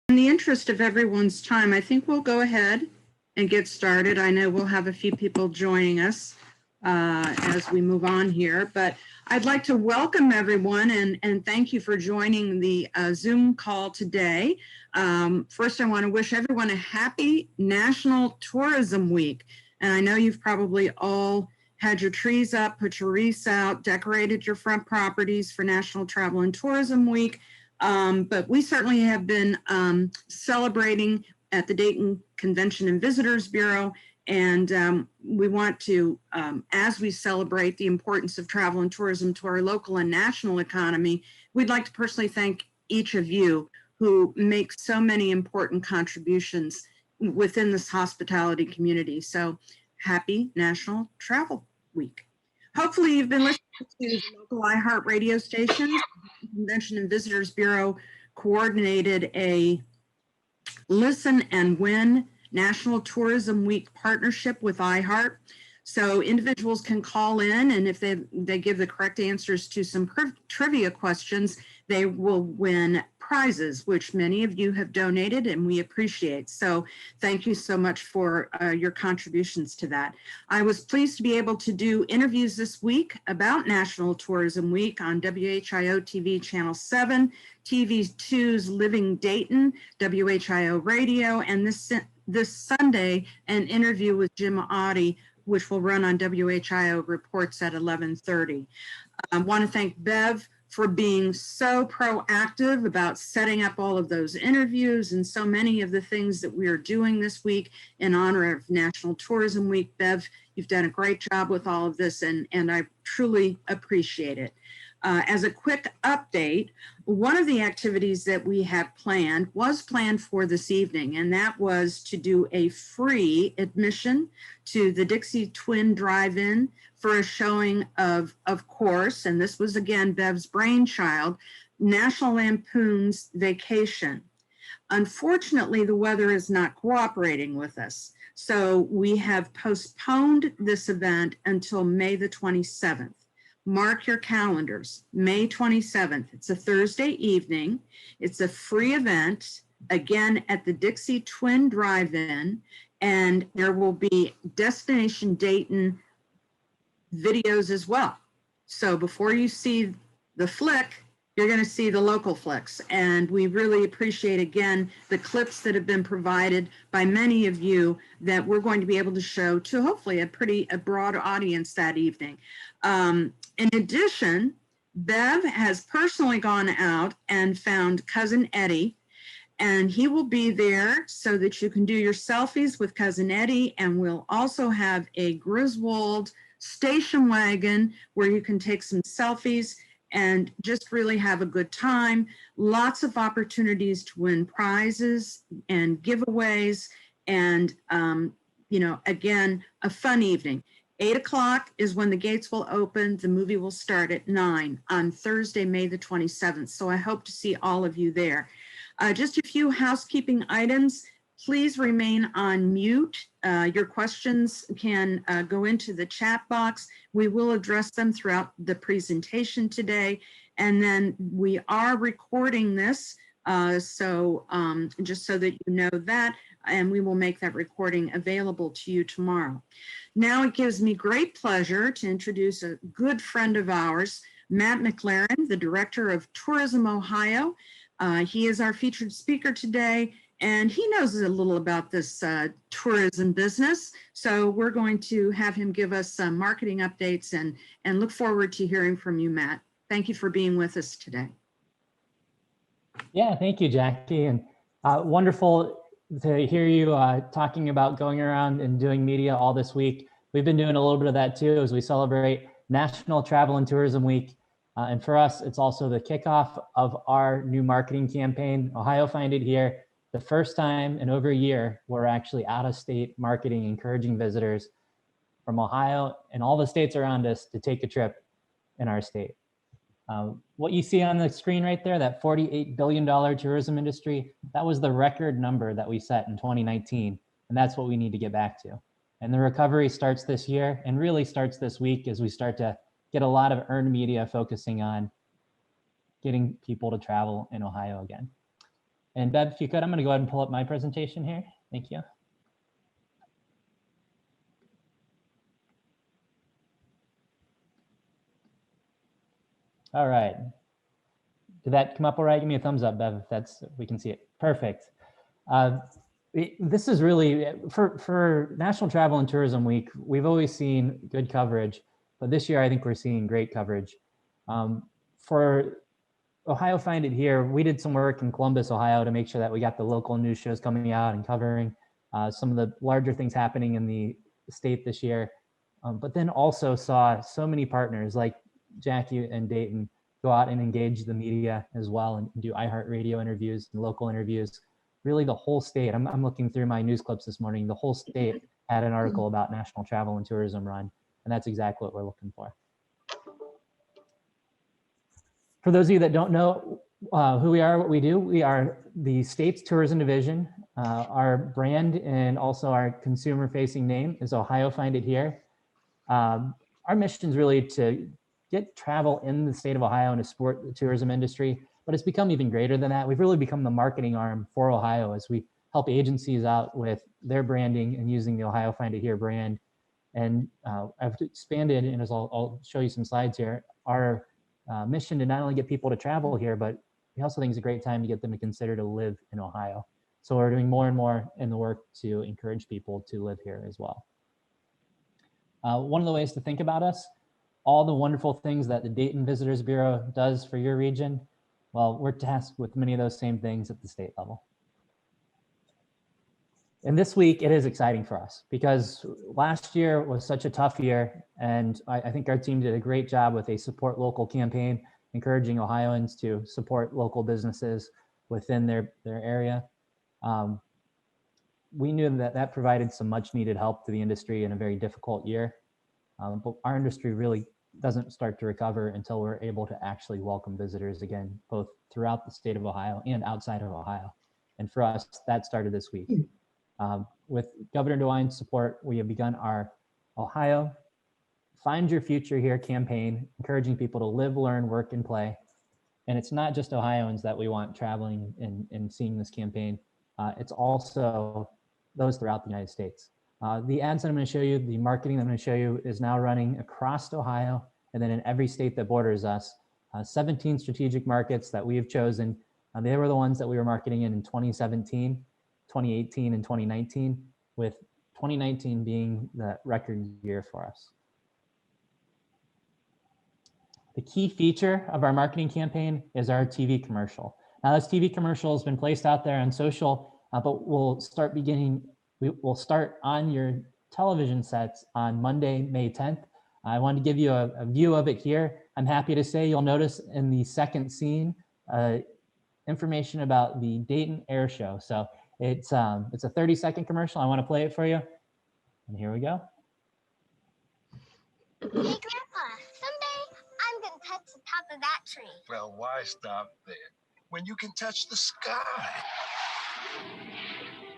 In the interest of everyone's time, I think we'll go ahead and get started. I know we'll have a few people joining us as we move on here, but I'd like to welcome everyone and thank you for joining the Zoom call today. First, I want to wish everyone a happy National Tourism Week. And I know you've probably all had your trees up, put your wreaths out, decorated your front properties for National Travel and Tourism Week. But we certainly have been celebrating at the Dayton Convention and Visitors Bureau, and we want to, as we celebrate the importance of travel and tourism to our local and national economy, we'd like to personally thank each of you who make so many important contributions within this hospitality community. So happy National Travel Week. Hopefully you've been listening to the local iHeart radio stations. The Convention and Visitors Bureau coordinated a Listen and Win National Tourism Week partnership with iHeart. So individuals can call in, and if they give the correct answers to some trivia questions, they will win prizes, which many of you have donated and we appreciate. So thank you so much for your contributions to that. I was pleased to be able to do interviews this week about National Tourism Week on WHIO TV Channel 7, TV2's Living Dayton, WHIO Radio, and this Sunday, an interview with Jim Audi, which will run on WHIO Reports at 11:30. I want to thank Bev for being so proactive about setting up all of those interviews and so many of the things that we are doing this week in honor of National Tourism Week. Bev, you've done a great job with all of this, and I truly appreciate it. As a quick update, one of the activities that we had planned was planned for this evening, and that was to do a free admission to the Dixie Twin Drive-In for a showing of course, and this was again Bev's brainchild, National Lampoon's Vacation. Unfortunately, the weather is not cooperating with us, so we have postponed this event until May the 27th. Mark your calendars, May 27th. It's a Thursday evening. It's a free event, again, at the Dixie Twin Drive-In, and there will be Destination Dayton videos as well. So before you see the flick, you're going to see the local flicks. And we really appreciate, again, the clips that have been provided by many of you that we're going to be able to show to hopefully a broad audience that evening. In addition, Bev has personally gone out and found Cousin Eddie, and he will be there so that you can do your selfies with Cousin Eddie, and we'll also have a Griswold station wagon where you can take some selfies and just really have a good time. Lots of opportunities to win prizes and giveaways, and again, a fun evening. 8 o'clock is when the gates will open. The movie will start at 9 on Thursday, May the 27th. So I hope to see all of you there. Just a few housekeeping items. Please remain on mute. Your questions can go into the chat box. We will address them throughout the presentation today. And then we are recording this, just so that you know that, and we will make that recording available to you tomorrow. Now it gives me great pleasure to introduce a good friend of ours, Matt MacLaren, the Director of Tourism Ohio. He is our featured speaker today, and he knows a little about this tourism business. So we're going to have him give us some marketing updates and look forward to hearing from you, Matt. Thank you for being with us today. Yeah, thank you, Jackie. And wonderful to hear you talking about going around and doing media all this week. We've been doing a little bit of that too as we celebrate National Travel and Tourism Week. And for us, it's also the kickoff of our new marketing campaign, Ohio Find It Here. The first time in over a year, we're actually out of state marketing, encouraging visitors from Ohio and all the states around us to take a trip in our state. What you see on the screen right there, that $48 billion tourism industry, that was the record number that we set in 2019. And that's what we need to get back to. And the recovery starts this year and really starts this week as we start to get a lot of earned media focusing on getting people to travel in Ohio again. And Bev, if you could, I'm going to go ahead and pull up my presentation here. Thank you. All right. Did that come up all right? Give me a thumbs up, Bev, if we can see it. Perfect. This is really, for National Travel and Tourism Week, we've always seen good coverage, but this year I think we're seeing great coverage. For Ohio Find It Here, we did some work in Columbus, Ohio to make sure that we got the local news shows coming out and covering some of the larger things happening in the state this year, but then also saw so many partners like Jackie and Dayton go out and engage the media as well and do iHeartRadio interviews and local interviews. Really the whole state, I'm looking through my news clips this morning, the whole state had an article about National Travel and Tourism Run, and that's exactly what we're looking for. For those of you that don't know who we are, what we do, we are the state's tourism division. Our brand and also our consumer-facing name is Ohio Find It Here. Our mission is really to get travel in the state of Ohio and to support the tourism industry, but it's become even greater than that. We've really become the marketing arm for Ohio as we help agencies out with their branding and using the Ohio Find It Here brand. And I've expanded, and as I'll show you some slides here, our mission to not only get people to travel here, but we also think it's a great time to get them to consider to live in Ohio. So we're doing more and more in the work to encourage people to live here as well. One of the ways to think about us, all the wonderful things that the Dayton Visitors Bureau does for your region, well, we're tasked with many of those same things at the state level. And this week, it is exciting for us because last year was such a tough year, and I think our team did a great job with a support local campaign, encouraging Ohioans to support local businesses within their area. We knew that that provided some much needed help to the industry in a very difficult year, but our industry really doesn't start to recover until we're able to actually welcome visitors again, both throughout the state of Ohio and outside of Ohio. And for us, that started this week. With Governor DeWine's support, we have begun our Ohio Find Your Future Here campaign, encouraging people to live, learn, work, and play. And it's not just Ohioans that we want traveling and seeing this campaign. It's also those throughout the United States. The ads that I'm going to show you, the marketing that I'm going to show you is now running across Ohio and then in every state that borders us. 17 strategic markets that we have chosen. They were the ones that we were marketing in 2017, 2018, and 2019, with 2019 being the record year for us. The key feature of our marketing campaign is our TV commercial. Now, this TV commercial has been placed out there on social, but we'll start on your television sets on Monday, May 10th. I wanted to give you a view of it here. I'm happy to say you'll notice in the second scene information about the Dayton Air Show. So it's a 30-second commercial. I want to play it for you. And here we go. Hey, Grandpa, someday I'm going to touch the top of that tree. Well, why stop there when you can touch the sky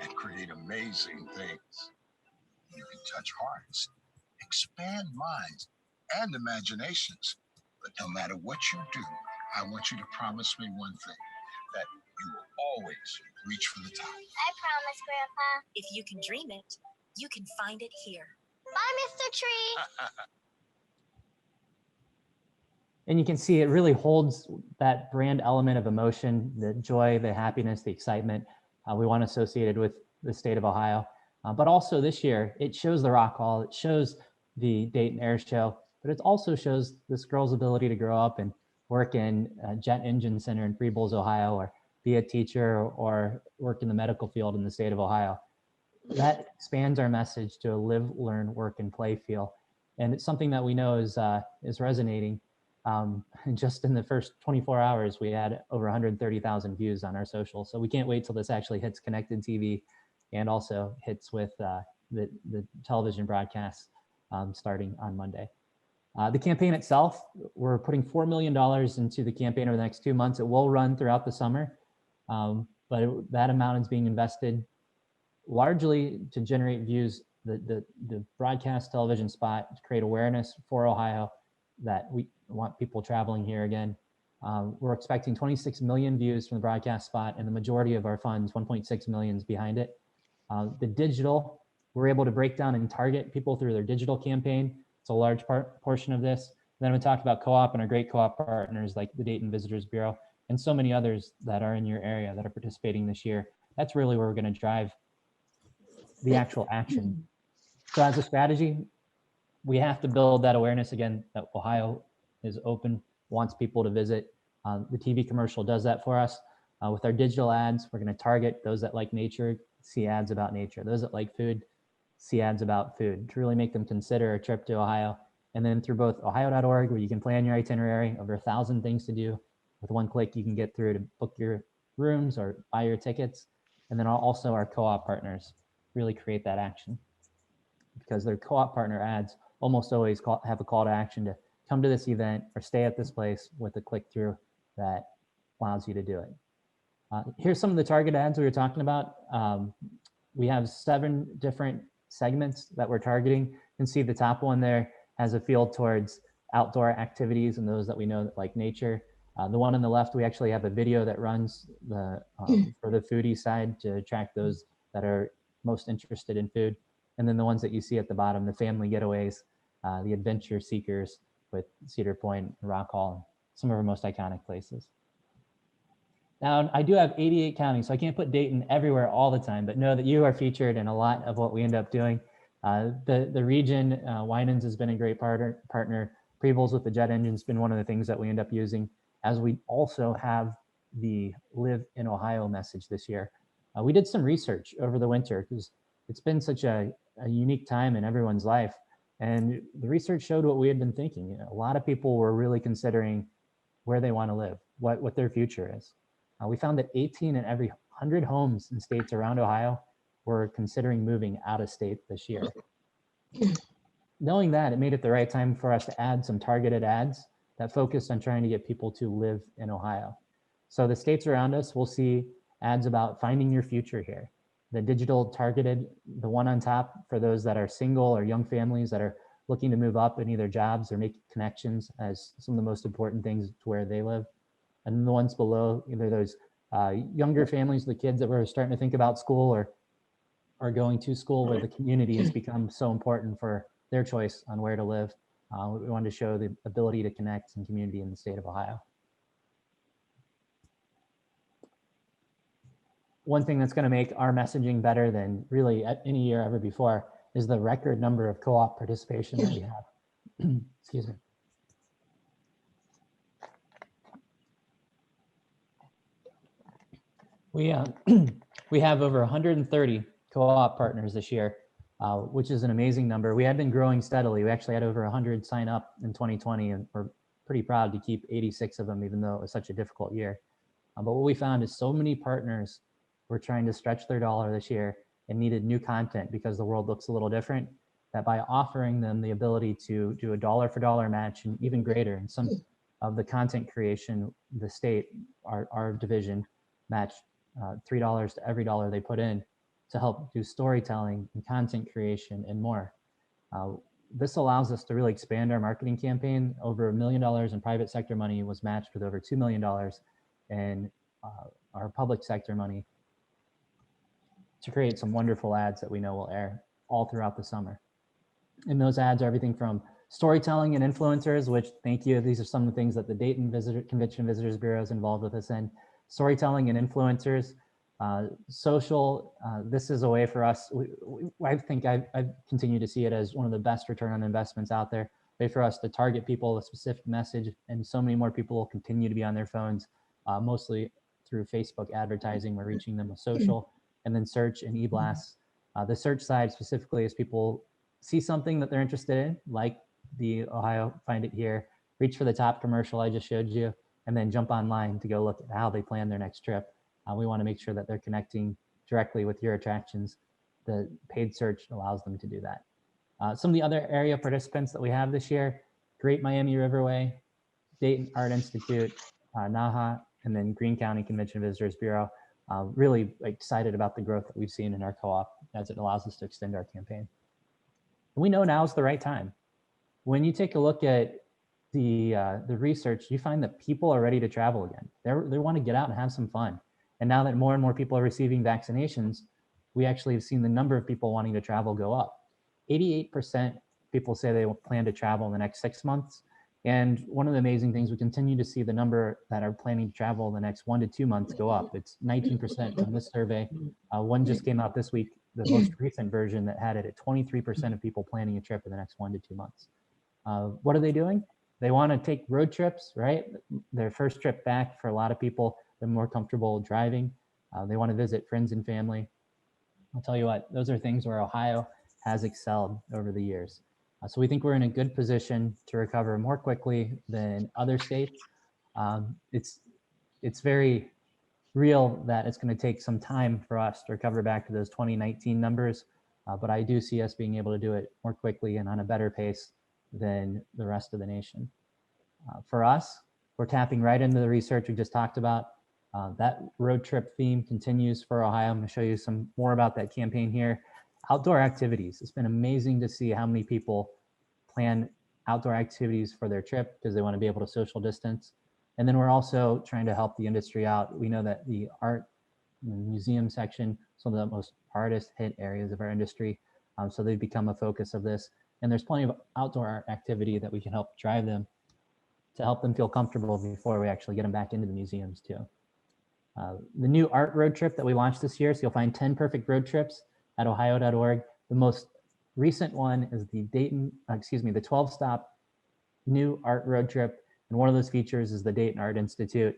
and create amazing things? You can touch hearts, expand minds, and imaginations. But no matter what you do, I want you to promise me one thing, that you will always reach for the top. I promise, Grandpa. If you can dream it, you can find it here. Bye, Mr. Tree. And you can see it really holds that brand element of emotion, the joy, the happiness, the excitement we want associated with the state of Ohio. But also this year, it shows the Rock Hall, it shows the Dayton Air Show, but it also shows this girl's ability to grow up and work in a jet engine center in Freebles, Ohio, or be a teacher or work in the medical field in the state of Ohio. That expands our message to a live, learn, work, and play feel. And it's something that we know is resonating. Just in the first 24 hours, we had over 130,000 views on our social. So we can't wait till this actually hits connected TV and also hits with the television broadcasts starting on Monday. The campaign itself, we're putting $4 million into the campaign over the next 2 months. It will run throughout the summer, but that amount is being invested largely to generate views, the broadcast television spot, to create awareness for Ohio that we want people traveling here again. We're expecting 26 million views from the broadcast spot, and the majority of our funds, 1.6 million, is behind it. The digital, we're able to break down and target people through their digital campaign. It's a large portion of this. Then we talk about co-op and our great co-op partners like the Dayton Visitors Bureau and so many others that are in your area that are participating this year. That's really where we're going to drive the actual action. So as a strategy, we have to build that awareness again that Ohio is open, wants people to visit. The TV commercial does that for us. With our digital ads, we're going to target those that like nature, see ads about nature. Those that like food, see ads about food, to really make them consider a trip to Ohio. And then through both ohio.org, where you can plan your itinerary, over 1,000 things to do. With one click, you can get through to book your rooms or buy your tickets. And then also our co-op partners really create that action, because their co-op partner ads almost always have a call to action to come to this event or stay at this place with a click through that allows you to do it. Here's some of the target ads we were talking about. We have 7 different segments that we're targeting. You can see the top one there has a field towards outdoor activities and those that we know that like nature. The one on the left, we actually have a video that runs for the foodie side to attract those that are most interested in food. And then the ones that you see at the bottom, the family getaways, the adventure seekers with Cedar Point, Rock Hall, some of our most iconic places. Now, I do have 88 counties, so I can't put Dayton everywhere all the time, but know that you are featured in a lot of what we end up doing. The region, Winans has been a great partner. Prebles with the jet engine has been one of the things that we end up using, as we also have the Live in Ohio message this year. We did some research over the winter because it's been such a unique time in everyone's life. And the research showed what we had been thinking. You know, a lot of people were really considering where they want to live, what their future is. We found that 18 in every 100 homes in states around Ohio were considering moving out of state this year. Knowing that, it made it the right time for us to add some targeted ads that focused on trying to get people to live in Ohio. So the states around us will see ads about finding your future here. The digital targeted, the one on top for those that are single or young families that are looking to move up in either jobs or make connections as some of the most important things to where they live. And then the ones below, either those younger families, the kids that were starting to think about school or are going to school, where the community has become so important for their choice on where to live. We wanted to show the ability to connect and community in the state of Ohio. One thing that's going to make our messaging better than really any year ever before is the record number of co-op participation that we have. Excuse me. We have over 130 co-op partners this year, which is an amazing number. We had been growing steadily. We actually had over 100 sign up in 2020, and we're pretty proud to keep 86 of them, even though it was such a difficult year. But what we found is so many partners were trying to stretch their dollar this year and needed new content because the world looks a little different, that by offering them the ability to do a dollar for dollar match and even greater in some of the content creation, the state, our division matched $3 to every dollar they put in to help do storytelling and content creation and more. This allows us to really expand our marketing campaign. Over $1 million in private sector money was matched with over $2 million in our public sector money to create some wonderful ads that we know will air all throughout the summer. And those ads are everything from storytelling and influencers, which, thank you, these are some of the things that the Dayton Convention Visitors Bureau is involved with us in. Storytelling and influencers, social, this is a way for us, I think I continue to see it as one of the best return on investments out there, way for us to target people with a specific message, and so many more people will continue to be on their phones, mostly through Facebook advertising. We're reaching them with social, and then search and e-blasts. The search side specifically is people see something that they're interested in, like the Ohio Find It Here, reach for the top commercial I just showed you, and then jump online to go look at how they plan their next trip. We want to make sure that they're connecting directly with your attractions. The paid search allows them to do that. Some of the other area participants that we have this year, Great Miami Riverway, Dayton Art Institute, NAHA, and then Greene County Convention Visitors Bureau. Really excited about the growth that we've seen in our co-op as it allows us to extend our campaign. And we know now is the right time. When you take a look at the research, you find that people are ready to travel again. They want to get out and have some fun. And now that more and more people are receiving vaccinations, we actually have seen the number of people wanting to travel go up. 88% people say they plan to travel in the next 6 months. And one of the amazing things, we continue to see the number that are planning to travel in the next 1 to 2 months go up. It's 19% from this survey. One just came out this week, the most recent version that had it at 23% of people planning a trip in the next 1 to 2 months. What are they doing? They want to take road trips, right? Their first trip back for a lot of people, they're more comfortable driving. They want to visit friends and family. I'll tell you what, those are things where Ohio has excelled over the years. So we think we're in a good position to recover more quickly than other states. It's very real that it's going to take some time for us to recover back to those 2019 numbers, but I do see us being able to do it more quickly and on a better pace than the rest of the nation. For us, we're tapping right into the research we just talked about. That road trip theme continues for Ohio. I'm going to show you some more about that campaign here. Outdoor activities. It's been amazing to see how many people plan outdoor activities for their trip because they want to be able to social distance. And then we're also trying to help the industry out. We know that the art museum section, some of the most hardest hit areas of our industry. So they've become a focus of this. And there's plenty of outdoor art activity that we can help drive them to help them feel comfortable before we actually get them back into the museums too. The new art road trip that we launched this year, so you'll find 10 perfect road trips at ohio.org. The most recent one is the the 12-stop new art road trip. And one of those features is the Dayton Art Institute.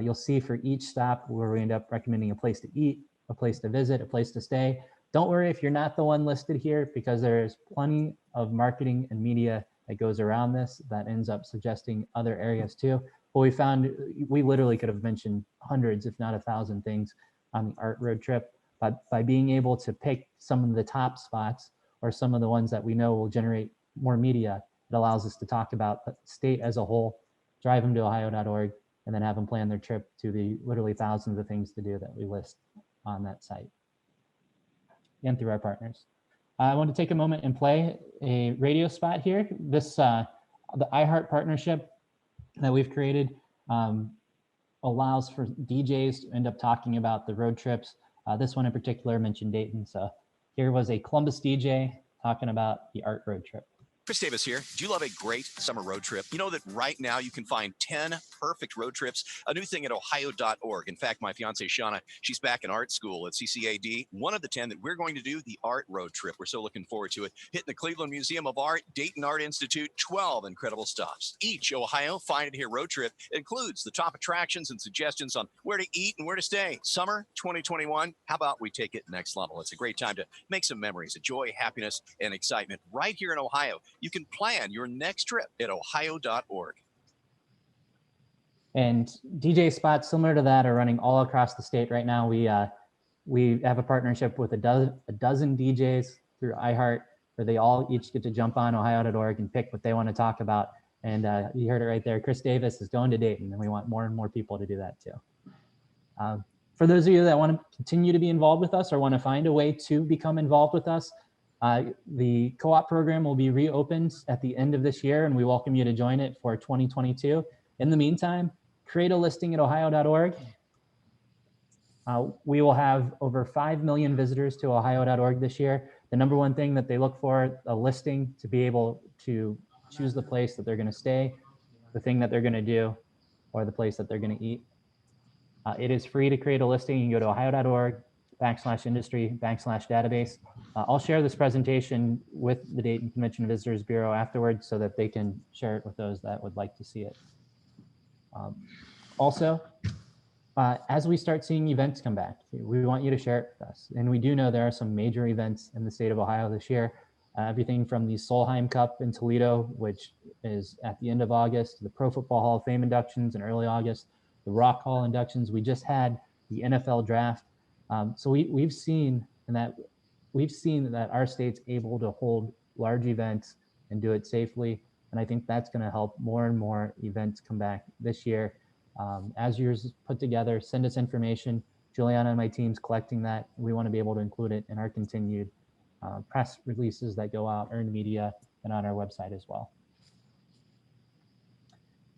You'll see for each stop where we end up recommending a place to eat, a place to visit, a place to stay. Don't worry if you're not the one listed here, because there's plenty of marketing and media that goes around this that ends up suggesting other areas too. But we found we literally could have mentioned hundreds, if not 1,000 things on the art road trip. But by being able to pick some of the top spots or some of the ones that we know will generate more media, it allows us to talk about the state as a whole, drive them to ohio.org, and then have them plan their trip to the literally thousands of things to do that we list on that site and through our partners. I want to take a moment and play a radio spot here. This, the iHeart partnership that we've created allows for DJs to end up talking about the road trips. This one in particular mentioned Dayton. So here was a Columbus DJ talking about the art road trip. Chris Davis here. Do you love a great summer road trip? You know that right now you can find 10 perfect road trips, a new thing at ohio.org. In fact, my fiance Shauna, she's back in art school at CCAD. One of the 10 that we're going to do, the art road trip. We're so looking forward to it. Hitting the Cleveland Museum of Art, Dayton Art Institute, 12 incredible stops. Each Ohio Find It Here road trip includes the top attractions and suggestions on where to eat and where to stay. Summer 2021, how about we take it next level? It's a great time to make some memories of joy, happiness, and excitement right here in Ohio. You can plan your next trip at ohio.org. And DJ spots similar to that are running all across the state right now. We have a partnership with a dozen DJs through iHeart, where they all each get to jump on ohio.org and pick what they want to talk about. And you heard it right there. Chris Davis is going to Dayton, and we want more and more people to do that too. For those of you that want to continue to be involved with us or want to find a way to become involved with us, the co-op program will be reopened at the end of this year, and we welcome you to join it for 2022. In the meantime, create a listing at ohio.org. We will have over 5 million visitors to ohio.org this year. The number one thing that they look for, a listing to be able to choose the place that they're going to stay, the thing that they're going to do, or the place that they're going to eat. It is free to create a listing. You can go to ohio.org/industry/database. I'll share this presentation with the Dayton Convention and Visitors Bureau afterwards so that they can share it with those that would like to see it. Also, as we start seeing events come back, we want you to share it with us. And we do know there are some major events in the state of Ohio this year. Everything from the Solheim Cup in Toledo, which is at the end of August, the Pro Football Hall of Fame inductions in early August, the Rock Hall inductions. We just had the NFL draft. So we've seen that our state's able to hold large events and do it safely. And I think that's going to help more and more events come back this year. As yours is put together, send us information. Juliana and my team's collecting that. We want to be able to include it in our continued press releases that go out, earned media, and on our website as well.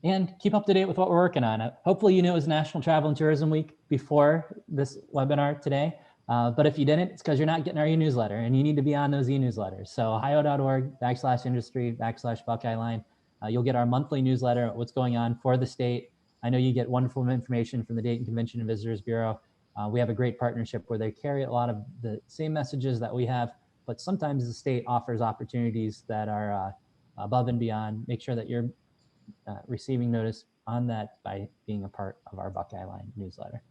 and keep up to date with what we're working on. Hopefully you knew it was National Travel and Tourism Week before this webinar today. But if you didn't, it's because you're not getting our e-newsletter, and you need to be on those e-newsletters. So ohio.org/industry/Buckeye Line. You'll get our monthly newsletter, what's going on for the state. I know you get wonderful information from the Dayton Convention and Visitors Bureau. We have a great partnership where they carry a lot of the same messages that we have, but sometimes the state offers opportunities that are above and beyond. Make sure that you're receiving notice on that by being a part of our Buckeye Line newsletter.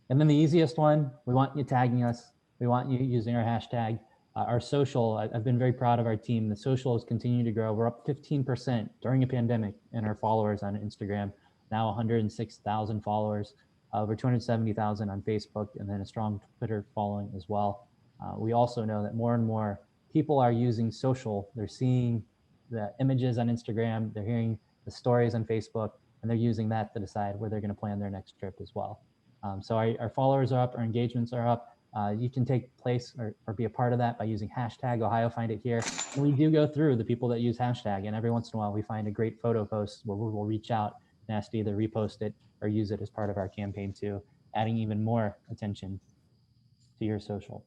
And then the easiest one, we want you tagging us. We want you using our hashtag. Our social, I've been very proud of our team. The social has continued to grow. We're up 15% during a pandemic in our followers on Instagram. Now 106,000 followers, over 270,000 on Facebook, and then a strong Twitter following as well. We also know that more and more people are using social. They're seeing the images on Instagram, they're hearing the stories on Facebook, and they're using that to decide where they're going to plan their next trip as well. So our followers are up, our engagements are up. You can take place or be a part of that by using hashtag Ohio Find It Here. And we do go through the people that use hashtag, and every once in a while we find a great photo post where we will reach out and ask to either repost it or use it as part of our campaign too, adding even more attention to your social.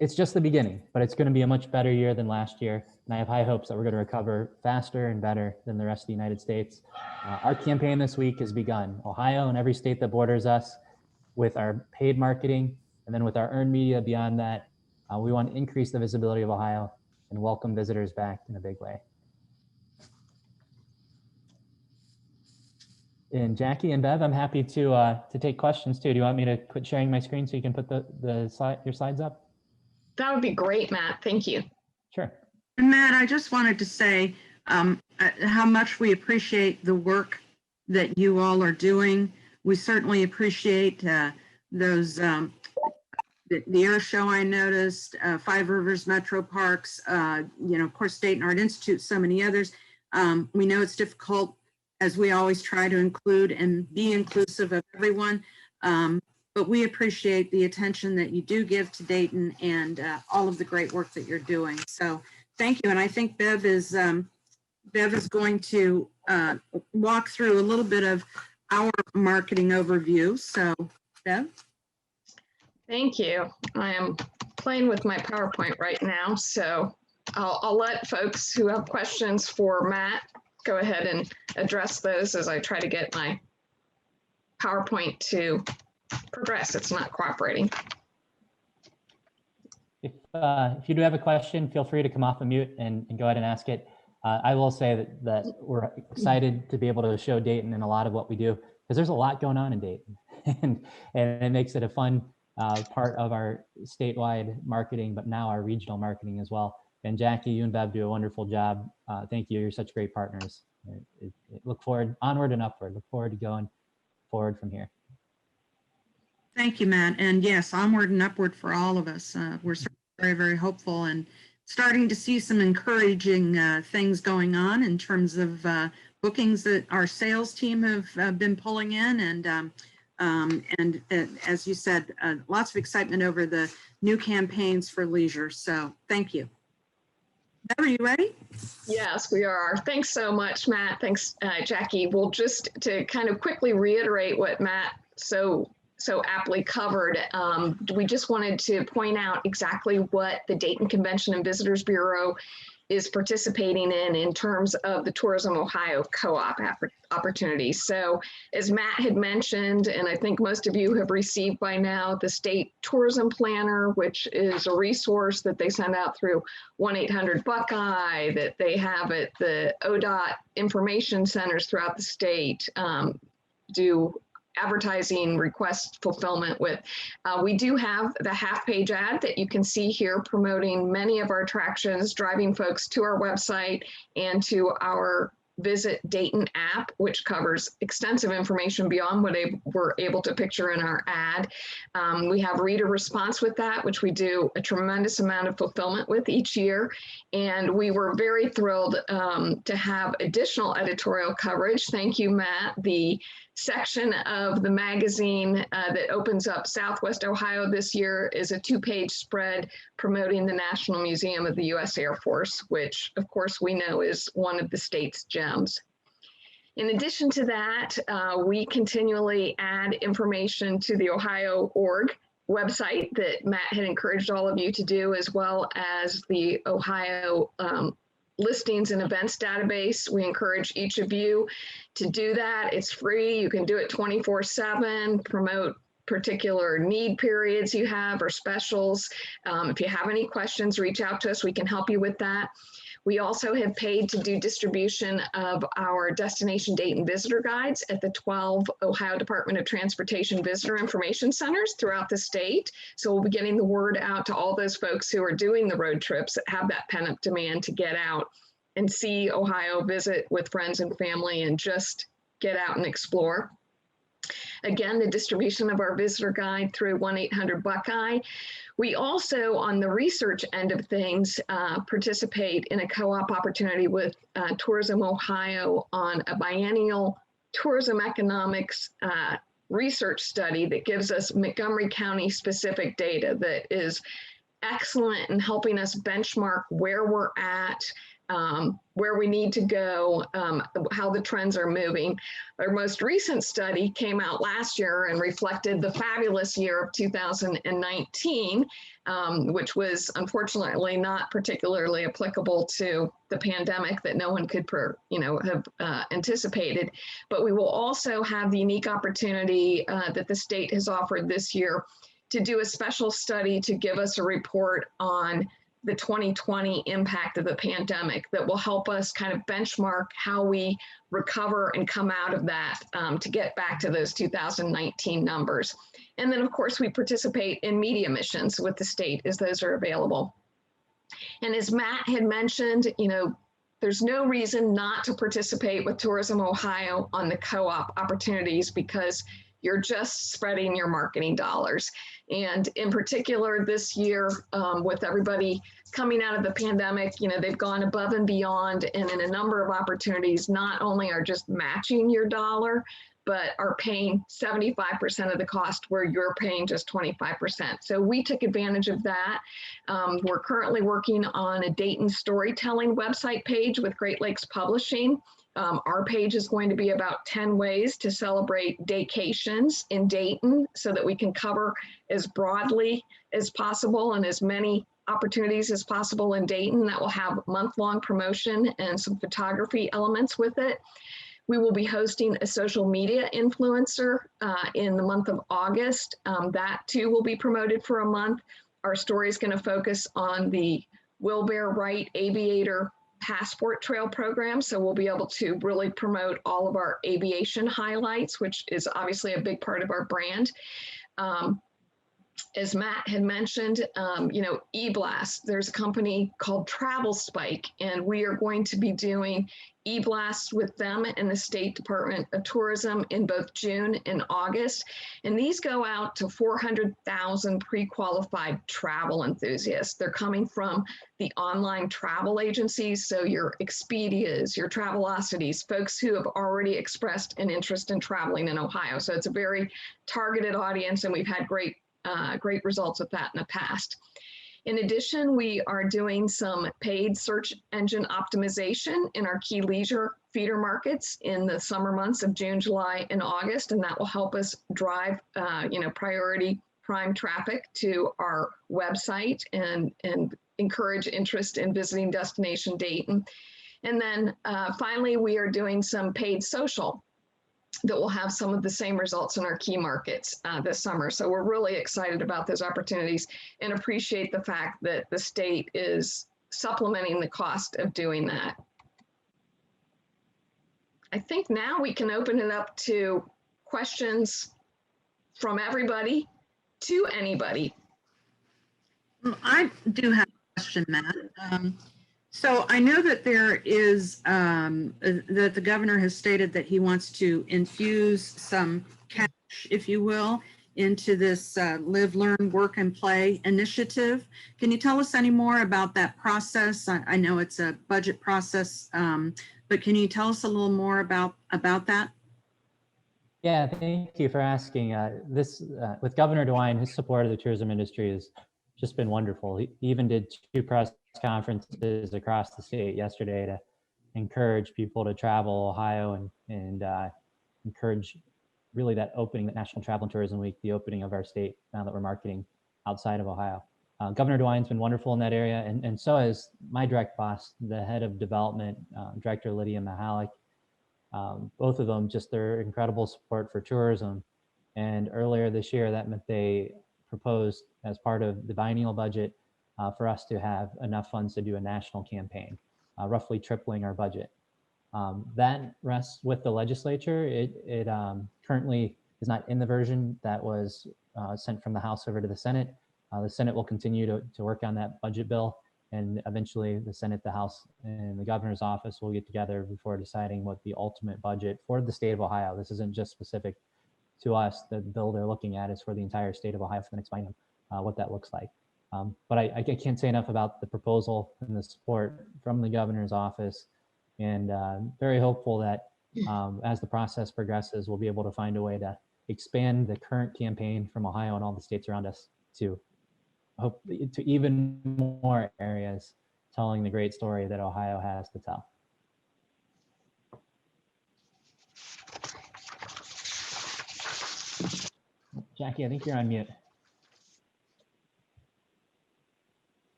It's just the beginning, but it's going to be a much better year than last year. And I have high hopes that we're going to recover faster and better than the rest of the United States. Our campaign this week has begun. Ohio and every state that borders us, with our paid marketing, and then with our earned media beyond that, we want to increase the visibility of Ohio and welcome visitors back in a big way. And Jackie and Bev, I'm happy to take questions too. Do you want me to quit sharing my screen so you can put your slides up? That would be great, Matt. Thank you. Sure. And Matt, I just wanted to say how much we appreciate the work that you all are doing. We certainly appreciate those, the air show I noticed, Five Rivers Metro Parks, of course, Dayton Art Institute, so many others. We know it's difficult, as we always try to include and be inclusive of everyone. But we appreciate the attention that you do give to Dayton and all of the great work that you're doing. So thank you. And I think Bev is going to walk through a little bit of our marketing overview. So Bev. Thank you. I am playing with my PowerPoint right now, so I'll let folks who have questions for Matt go ahead and address those as I try to get my PowerPoint to progress. It's not cooperating. If you do have a question, feel free to come off of mute and go ahead and ask it. I will say that we're excited to be able to show Dayton in a lot of what we do, because there's a lot going on in Dayton, and it makes it a fun part of our statewide marketing, but now our regional marketing as well. And Jackie, you and Bev do a wonderful job. Thank you. You're such great partners. Look forward, onward and upward. Look forward to going forward from here. Thank you, Matt. And yes, onward and upward for all of us. We're very, very hopeful and starting to see some encouraging things going on in terms of bookings that our sales team have been pulling in, and as you said, lots of excitement over the new campaigns for leisure. So thank you. Bev, are you ready? Yes, we are. Thanks so much, Matt. Thanks, Jackie. Well, just to kind of quickly reiterate what Matt so aptly covered, we just wanted to point out exactly what the Dayton Convention and Visitors Bureau is participating in terms of the Tourism Ohio co-op opportunities. So as Matt had mentioned, and I think most of you have received by now, the State Tourism Planner, which is a resource that they send out through 1-800-Buckeye, that they have at the ODOT information centers throughout the state, do advertising request fulfillment with. We do have the half-page ad that you can see here promoting many of our attractions, driving folks to our website and to our Visit Dayton app, which covers extensive information beyond what we're able to picture in our ad. We have reader response with that, which we do a tremendous amount of fulfillment with each year. And we were very thrilled to have additional editorial coverage. Thank you, Matt. The section of the magazine that opens up Southwest Ohio this year is a 2-page spread promoting the National Museum of the U.S. Air Force, which of course we know is one of the state's gems. In addition to that, we continually add information to the Ohio.org website that Matt had encouraged all of you to do, as well as the Ohio listings and events database. We encourage each of you to do that. It's free. You can do it 24/7, promote particular need periods you have or specials. If you have any questions, reach out to us. We can help you with that. We also have paid to do distribution of our Destination Dayton visitor guides at the 12 Ohio Department of Transportation visitor information centers throughout the state. So we'll be getting the word out to all those folks who are doing the road trips that have that pent-up demand to get out and see Ohio, visit with friends and family, and just get out and explore. Again, the distribution of our visitor guide through 1-800-BUCKEYE. We also, on the research end of things, participate in a co-op opportunity with Tourism Ohio on a biennial tourism economics research study that gives us Montgomery County specific data that is excellent in helping us benchmark where we're at, where we need to go, how the trends are moving. Our most recent study came out last year and reflected the fabulous year of 2019, which was unfortunately not particularly applicable to the pandemic that no one could have anticipated. But we will also have the unique opportunity that the state has offered this year to do a special study to give us a report on the 2020 impact of the pandemic that will help us kind of benchmark how we recover and come out of that to get back to those 2019 numbers. And then of course we participate in media missions with the state as those are available. And as Matt had mentioned, there's no reason not to participate with Tourism Ohio on the co-op opportunities because you're just spreading your marketing dollars. And in particular this year, with everybody coming out of the pandemic, they've gone above and beyond, and in a number of opportunities, not only are just matching your dollar, but are paying 75% of the cost where you're paying just 25%. So we took advantage of that. We're currently working on a Dayton storytelling website page with Great Lakes Publishing. Our page is going to be about 10 ways to celebrate daycations in Dayton so that we can cover as broadly as possible and as many opportunities as possible in Dayton. That will have month-long promotion and some photography elements with it. We will be hosting a social media influencer in the month of August. That too will be promoted for a month. Our story is going to focus on the Wilbur Wright Aviator Passport Trail program. So we'll be able to really promote all of our aviation highlights, which is obviously a big part of our brand. As Matt had mentioned, eBlast, there's a company called Travel Spike, and we are going to be doing eBlasts with them and the State Department of Tourism in both June and August. And these go out to 400,000 pre-qualified travel enthusiasts. They're coming from the online travel agencies, so your Expedias, your Travelocities, folks who have already expressed an interest in traveling in Ohio. So it's a very targeted audience, and we've had great results with that in the past. In addition, we are doing some paid search engine optimization in our key leisure feeder markets in the summer months of June, July, and August, and that will help us drive, priority prime traffic to our website and encourage interest in visiting Destination Dayton. And then finally, we are doing some paid social that will have some of the same results in our key markets this summer. So we're really excited about those opportunities and appreciate the fact that the state is supplementing the cost of doing that. I think now we can open it up to questions from everybody to anybody. I do have a question, Matt. So I know that there is, that the governor has stated that he wants to infuse some cash, if you will, into this Live, Learn, Work, and Play initiative. Can you tell us any more about that process? I know it's a budget process, but can you tell us a little more about that? Yeah, thank you for asking. With Governor DeWine, his support of the tourism industry has just been wonderful. He even did 2 press conferences across the state yesterday to encourage people to travel Ohio and encourage really that opening, that National Travel and Tourism Week, the opening of our state now that we're marketing outside of Ohio. Governor DeWine's been wonderful in that area, and so has my direct boss, the head of development, Director Lydia Mahalik. Both of them, just their incredible support for tourism. And earlier this year, that meant they proposed as part of the biennial budget for us to have enough funds to do a national campaign, roughly tripling our budget. That rests with the legislature. It currently is not in the version that was sent from the House over to the Senate. The Senate will continue to work on that budget bill, and eventually the Senate, the House, and the governor's office will get together before deciding what the ultimate budget for the state of Ohio. This isn't just specific to us. The bill they're looking at is for the entire state of Ohio for the next biennium, what that looks like. But I can't say enough about the proposal and the support from the governor's office, and very hopeful that as the process progresses, we'll be able to find a way to expand the current campaign from Ohio and all the states around us to even more areas, telling the great story that Ohio has to tell. Jackie, I think you're on mute.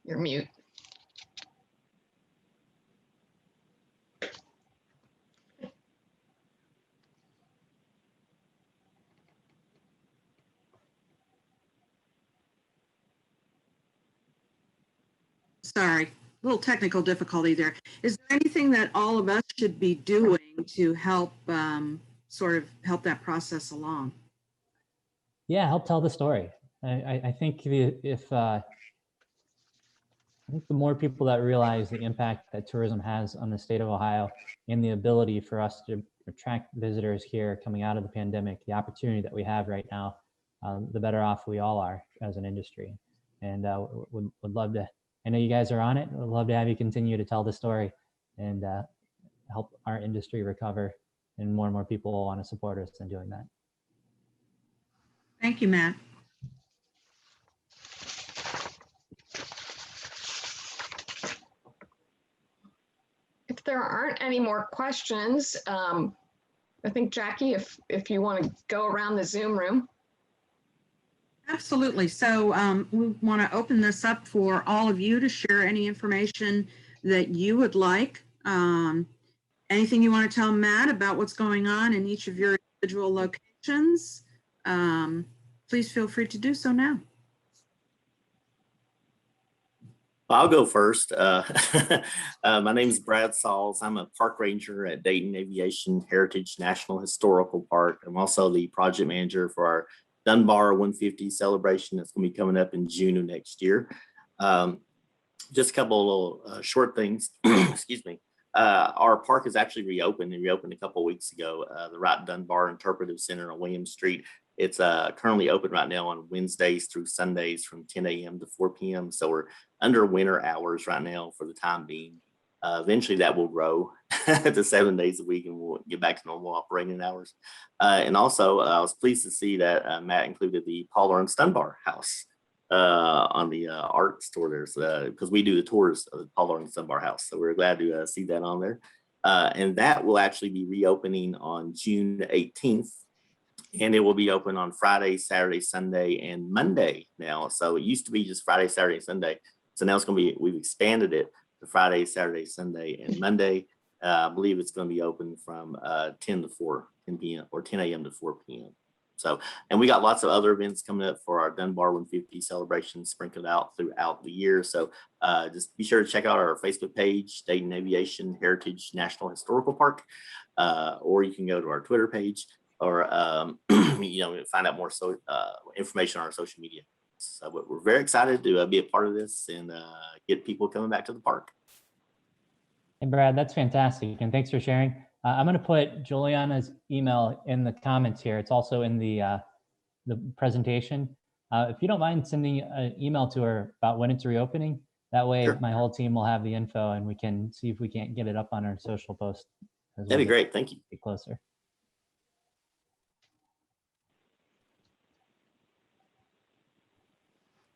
You're mute. Sorry, little technical difficulty there. Is there anything that all of us should be doing to help sort of help that process along? Yeah, help tell the story. I think I think the more people that realize the impact that tourism has on the state of Ohio and the ability for us to attract visitors here coming out of the pandemic, the opportunity that we have right now, the better off we all are as an industry. And would love to, I know you guys are on it. Would love to have you continue to tell the story and help our industry recover, and more people will want to support us in doing that. Thank you, Matt. If there aren't any more questions, I think Jackie, if you want to go around the Zoom room. Absolutely. So we want to open this up for all of you to share any information that you would like. Anything you want to tell Matt about what's going on in each of your individual locations, please feel free to do so now. I'll go first. My name is Brad Sauls. I'm a park ranger at Dayton Aviation Heritage National Historical Park. I'm also the project manager for our Dunbar 150 celebration that's going to be coming up in June of next year. Just a couple of little short things. Excuse me. Our park is actually reopened. It reopened a couple of weeks ago. The Wright Dunbar Interpretive Center on William Street. It's currently open right now on Wednesdays through Sundays from 10 a.m. to 4 p.m. So we're under winter hours right now for the time being. Eventually that will grow to 7 days a week and we'll get back to normal operating hours. And also I was pleased to see that Matt included the Paul Laurence Dunbar house on the art store there, because we do the tours of the Paul Laurence Dunbar house. So we're glad to see that on there. And that will actually be reopening on June 18th. And it will be open on Friday, Saturday, Sunday, and Monday now. So it used to be just Friday, Saturday, Sunday. So now it's going to be, we've expanded it to Friday, Saturday, Sunday, and Monday. I believe it's going to be open from 10 p.m. or 10 a.m. to 4 p.m. So, and we got lots of other events coming up for our Dunbar 150 celebration sprinkled out throughout the year. So just be sure to check out our Facebook page, Dayton Aviation Heritage National Historical Park, or you can go to our Twitter page, or find out more information on our social media. So we're very excited to be a part of this and get people coming back to the park. And Brad, that's fantastic. And thanks for sharing. I'm going to put Juliana's email in the comments here. It's also in the presentation. If you don't mind sending an email to her about when it's reopening, that way Sure. My whole team will have the info and we can see if we can't get it up on our social post. That'd be great. Thank you. Get closer.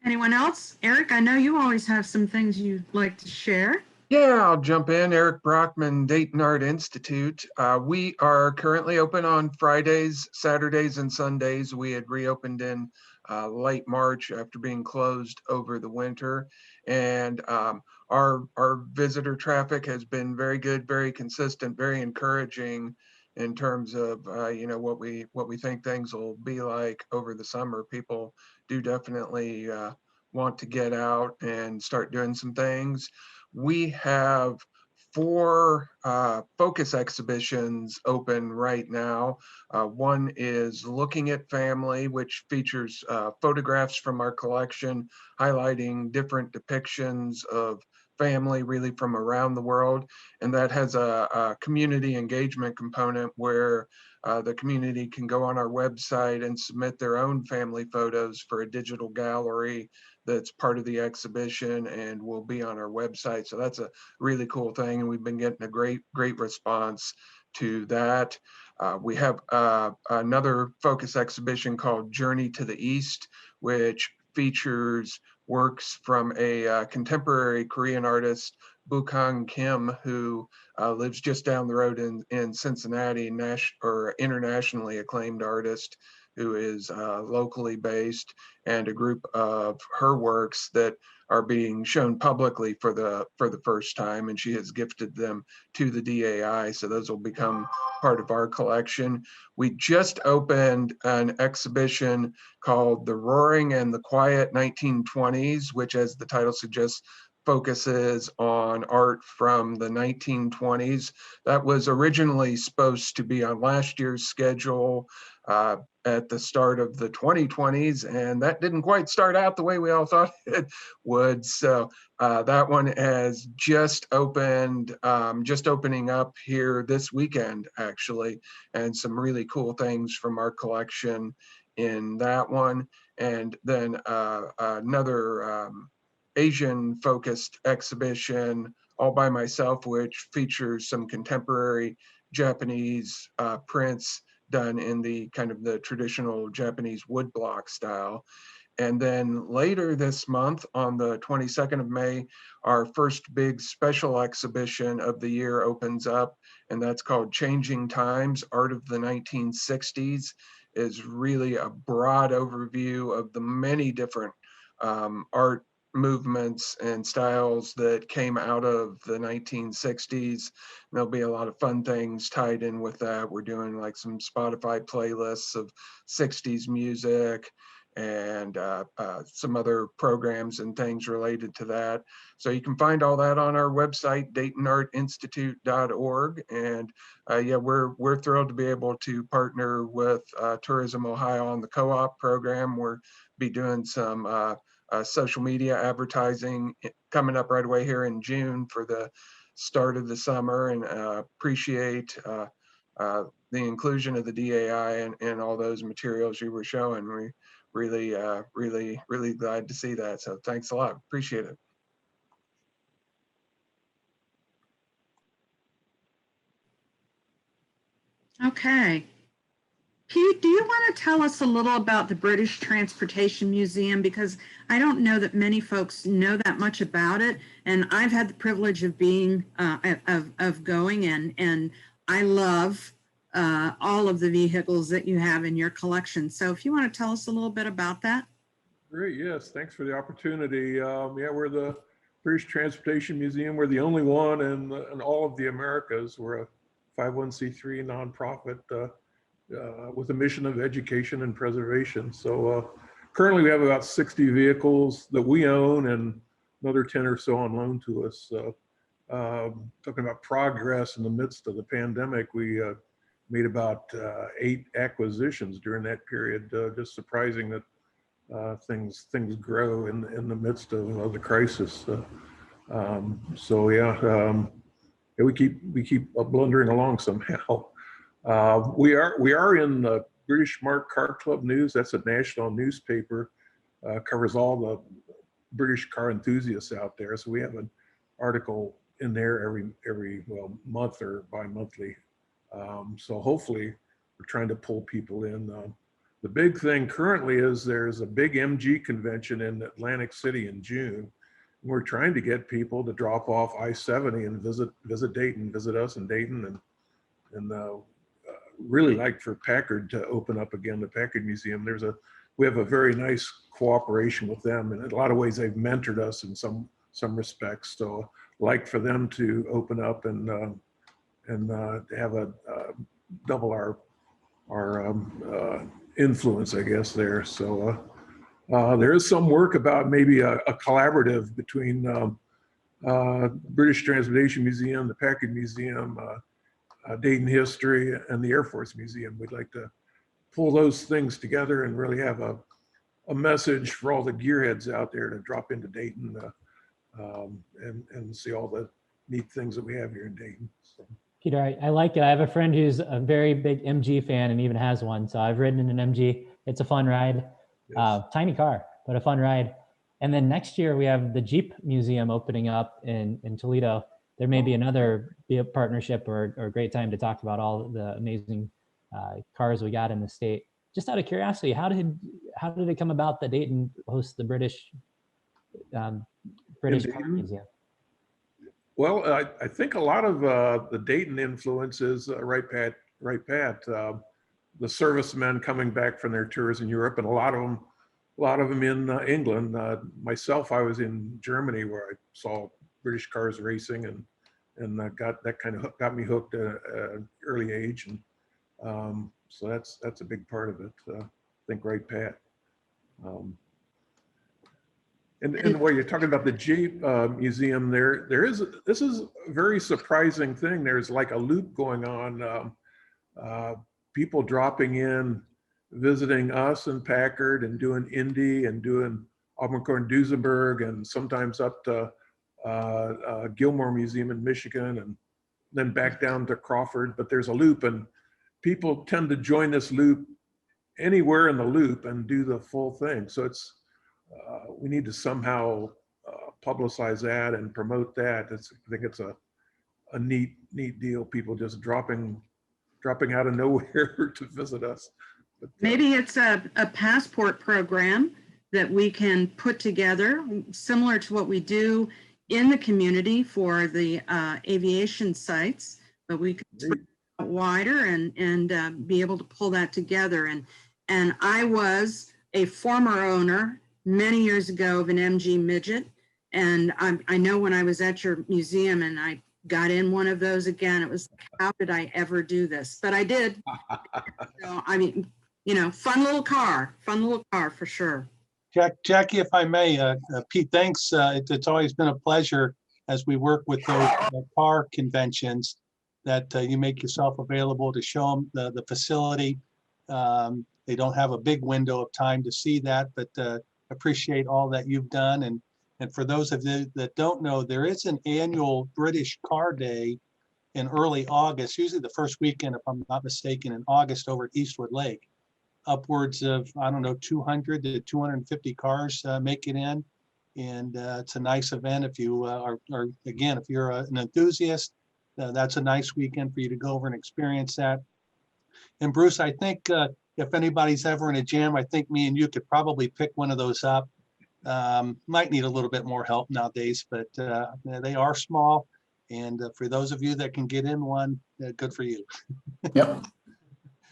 Anyone else? Eric, I know you always have some things you'd like to share. Yeah, I'll jump in. Eric Brockman, Dayton Art Institute. We are currently open on Fridays, Saturdays, and Sundays. We had reopened in late March after being closed over the winter. And our visitor traffic has been very good, very consistent, very encouraging in terms of what we think things will be like over the summer. People do definitely want to get out and start doing some things. We have 4 focus exhibitions open right now. One is Looking at Family, which features photographs from our collection highlighting different depictions of family really from around the world. And that has a community engagement component where the community can go on our website and submit their own family photos for a digital gallery that's part of the exhibition and will be on our website. So that's a really cool thing. And we've been getting a great response to that. We have another focus exhibition called Journey to the East, which features works from a contemporary Korean artist, Bukang Kim, who lives just down the road in Cincinnati, internationally acclaimed artist who is locally based, and a group of her works that are being shown publicly for the first time, and she has gifted them to the DAI, so those will become part of our collection. We just opened an exhibition called The Roaring and the Quiet 1920s, which, as the title suggests, focuses on art from the 1920s. That was originally supposed to be on last year's schedule at the start of the 2020s, and that didn't quite start out the way we all thought it would. So that one has just opened, just opening up here this weekend, actually, and some really cool things from our collection in that one. And then another Asian focused exhibition all by myself, which features some contemporary Japanese prints done in the kind of the traditional Japanese woodblock style. And then later this month, on the 22nd of May, our first big special exhibition of the year opens up, and that's called Changing Times, Art of the 1960s. Is really a broad overview of the many different art movements and styles that came out of the 1960s. There'll be a lot of fun things tied in with that. We're doing like some Spotify playlists of 60s music and some other programs and things related to that. So you can find all that on our website, DaytonArtInstitute.org. And yeah, we're thrilled to be able to partner with Tourism Ohio on the co-op program. We'll be doing some social media advertising coming up right away here in June for the start of the summer, and appreciate the inclusion of the DAI and all those materials you were showing. We really glad to see that. So thanks a lot. Appreciate it. Okay. Pete, do you want to tell us a little about the British Transportation Museum? Because I don't know that many folks know that much about it. And I've had the privilege of being, of going, and I love all of the vehicles that you have in your collection. So if you want to tell us a little bit about that. Great, yes, thanks for the opportunity. Yeah, we're the British Transportation Museum. We're the only one in all of the Americas. We're a 501c3 nonprofit with a mission of education and preservation. So currently we have about 60 vehicles that we own and another 10 or so on loan to us. Talking about progress in the midst of the pandemic, we made about 8 acquisitions during that period. Just surprising that things grow in the midst of the crisis. So yeah, we keep blundering along somehow. We are in the British Mark Car Club News. That's a national newspaper, covers all the British car enthusiasts out there. So we have an article in there every month or bi-monthly. So hopefully we're trying to pull people in. The big thing currently is there's a big MG convention in Atlantic City in June. We're trying to get people to drop off I-70 and visit Dayton, visit us in Dayton, and really like for Packard to open up again, the Packard Museum. We have a very nice cooperation with them, and in a lot of ways they've mentored us in some respects. So like for them to open up and have a double our influence, I guess, there. So there is some work about maybe a collaborative between British Transportation Museum, the Packard Museum, Dayton History, and the Air Force Museum. We'd like to pull those things together and really have a message for all the gearheads out there to drop into Dayton and see all the neat things that we have here in Dayton. So. Peter, I like it. I have a friend who's a very big MG fan and even has one. So I've ridden in an MG. It's a fun ride. Yes. Tiny car, but a fun ride. And then next year we have the Jeep Museum opening up in Toledo. There may be another partnership or a great time to talk about all the amazing cars we got in the state. Just out of curiosity, how did it come about that Dayton hosts the British Car Museum? Well, I think a lot of the Dayton influence is right, Pat. The servicemen coming back from their tours in Europe, and a lot of them in England. Myself, I was in Germany where I saw British cars racing, and that kind of got me hooked at an early age, and so that's a big part of it. I think, right, Pat. And while you're talking about the Jeep Museum, this is a very surprising thing. There's like a loop going on. People dropping in, visiting us and Packard, and doing Indy and doing Auburn-Duesenberg, and sometimes up to Gilmore Museum in Michigan, and then back down to Crawford. But there's a loop, and people tend to join this loop anywhere in the loop and do the full thing. So we need to somehow publicize that and promote that. I think it's a neat deal. People just dropping out of nowhere to visit us. But, maybe it's a passport program that we can put together, similar to what we do in the community for the aviation sites, but we could spread it out wider and be able to pull that together. And I was a former owner many years ago of an MG midget. And I know when I was at your museum and I got in one of those again, it was like, how did I ever do this? But I did. So, I mean, fun little car for sure. Jackie, if I may, Pete, thanks. It's always been a pleasure as we work with those car conventions that you make yourself available to show them the facility. They don't have a big window of time to see that, but appreciate all that you've done. And for those of you that don't know, there is an annual British Car Day in early August, usually the first weekend, if I'm not mistaken, in August over at Eastwood Lake. Upwards of, 200 to 250 cars make it in. And it's a nice event. If you if you're an enthusiast, that's a nice weekend for you to go over and experience that. And Bruce, I think if anybody's ever in a jam, I think me and you could probably pick one of those up. Might need a little bit more help nowadays, but they are small. And for those of you that can get in one, good for you. Yep.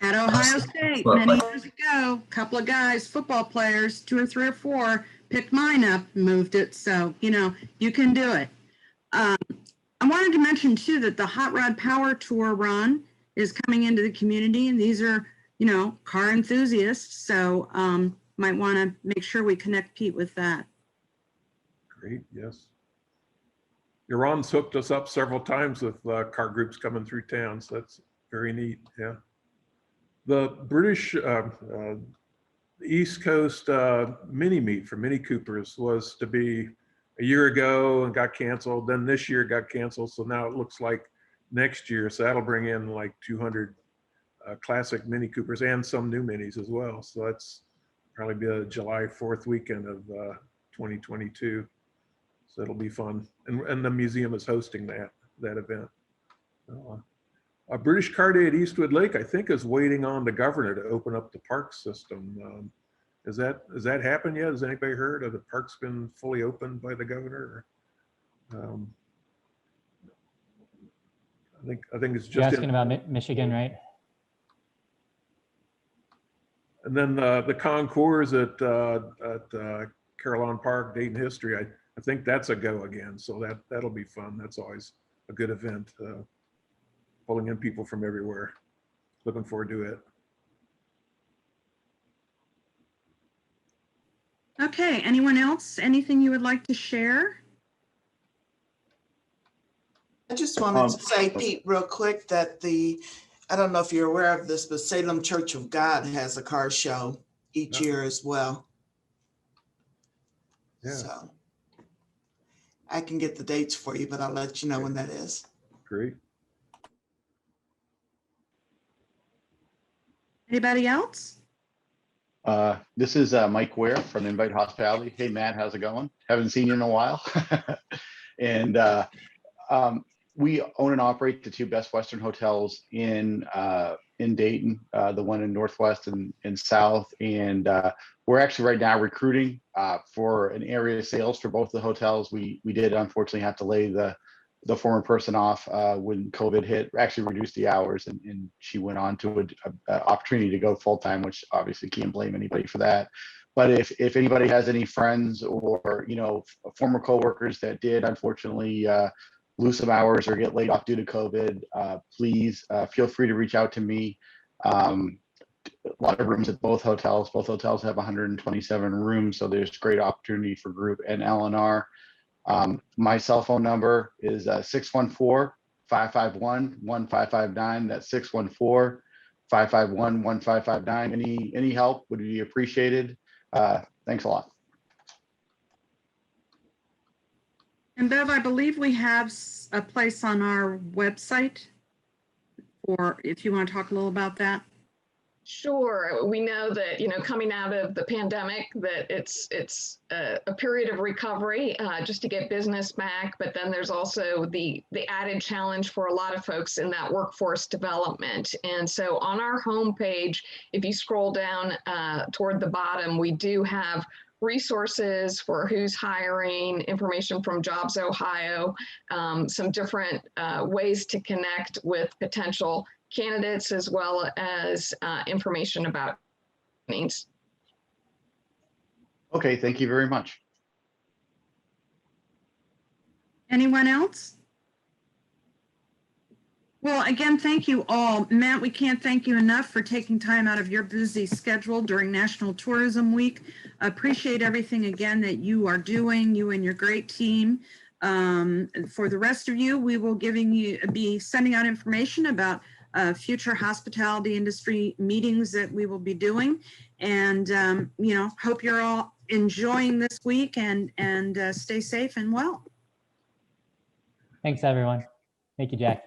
At Ohio State, many years ago, a couple of guys, football players, 2 or 3 or 4, picked mine up, moved it. So, you can do it. I wanted to mention too that the Hot Rod Power Tour run is coming into the community, and these are, car enthusiasts. So might want to make sure we connect Pete with that. Great, yes. Iran's hooked us up several times with car groups coming through town, so that's very neat, yeah. The British East Coast mini meet for Mini Coopers was to be a year ago and got canceled. Then this year got canceled. So now it looks like next year. So that'll bring in like 200 classic Mini Coopers and some new minis as well. So that's probably be a July 4th weekend of 2022. So it'll be fun. And the museum is hosting that event. A British Car Day at Eastwood Lake, I think, is waiting on the governor to open up the park system. Has that happened yet? Has anybody heard? Have the parks been fully opened by the governor? I think it's You're just asking about Michigan, right? And then the concours at Carillon Park, Dayton History, I think that's a go again. So that'll be fun. That's always a good event, pulling in people from everywhere. Looking forward to it. Okay, anyone else? Anything you would like to share? I just wanted to say, Pete, real quick, that I don't know if you're aware of this, but Salem Church of God has a car show each year as well. Yeah. So I can get the dates for you, but I'll let you know when that is. Great. Anybody else? This is Mike Ware from Invite Hospitality. Hey, Matt, how's it going? Haven't seen you in a while. And we own and operate the two Best Western hotels in Dayton, the one in Northwest and South. And we're actually right now recruiting for an area of sales for both the hotels. We did unfortunately have to lay the former person off when COVID hit, actually reduced the hours, and she went on to an opportunity to go full-time, which obviously can't blame anybody for that. But if anybody has any friends or, you know, former coworkers that did unfortunately lose some hours or get laid off due to COVID, please feel free to reach out to me. A lot of rooms at both hotels. Both hotels have 127 rooms, so there's great opportunity for group and L&R. My cell phone number is 614-551-1559. That's 614-551-1559. Any help would be appreciated. Thanks a lot. And Bev, I believe we have a place on our website, or if you want to talk a little about that. Sure. We know that, you know, coming out of the pandemic, that it's a period of recovery just to get business back. But then there's also the added challenge for a lot of folks in that workforce development. And so on our homepage, if you scroll down toward the bottom, we do have resources for who's hiring, information from Jobs Ohio, some different ways to connect with potential candidates, as well as information about needs. Okay, thank you very much. Anyone else? Well, again, thank you all. Matt, we can't thank you enough for taking time out of your busy schedule during National Tourism Week. Appreciate everything again that you are doing, you and your great team. For the rest of you, we will be sending out information about future hospitality industry meetings that we will be doing. And, you know, hope you're all enjoying this week and stay safe and well. Thanks, everyone. Thank you, Jackie.